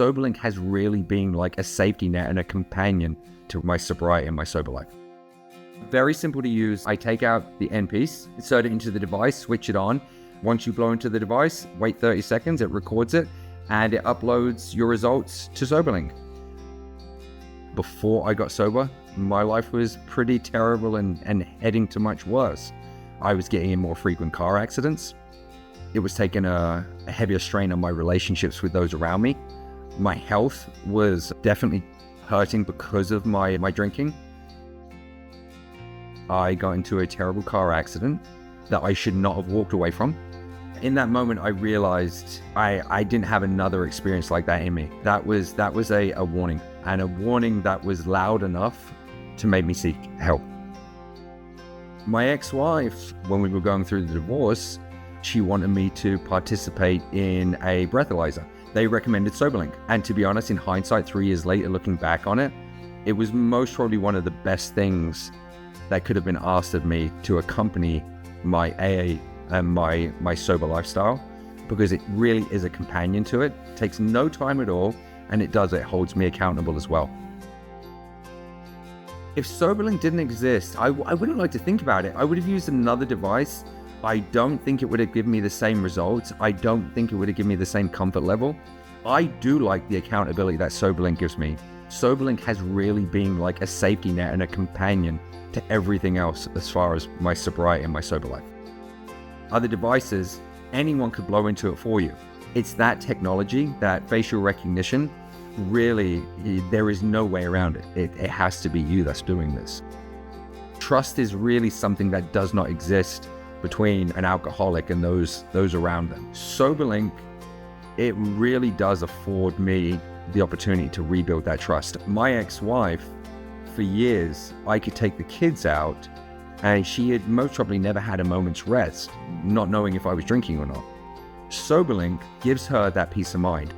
Soberlink has really been like a safety net and a companion to my sobriety and my sober life. Very simple to use. I take out the end piece, insert it into the device, switch it on. Once you blow into the device, wait 30 seconds, it records it, and it uploads your results to Soberlink. Before I got sober, my life was pretty terrible and heading to much worse. I was getting in more frequent car accidents. It was taking a heavier strain on my relationships with those around me. My health was definitely hurting because of my drinking. I got into a terrible car accident that I should not have walked away from. In that moment, I realized I didn't have another experience like that in me. That was a warning, and a warning that was loud enough to make me seek help. My ex-wife, when we were going through the divorce, she wanted me to participate in a breathalyzer. They recommended Soberlink. And to be honest, in hindsight, 3 years later, looking back on it, it was most probably one of the best things that could have been asked of me to accompany my AA and my sober lifestyle, because it really is a companion to it. It takes no time at all, and it holds me accountable as well. If Soberlink didn't exist, I wouldn't like to think about it. I would have used another device. I don't think it would have given me the same results. I don't think it would have given me the same comfort level. I do like the accountability that Soberlink gives me. Soberlink has really been like a safety net and a companion to everything else as far as my sobriety and my sober life. Other devices, anyone could blow into it for you. It's that technology, that facial recognition, really, there is no way around it. It has to be you that's doing this. Trust is really something that does not exist between an alcoholic and those around them. Soberlink, it really does afford me the opportunity to rebuild that trust. My ex-wife, for years, I could take the kids out and she had most probably never had a moment's rest, not knowing if I was drinking or not. Soberlink gives her that peace of mind.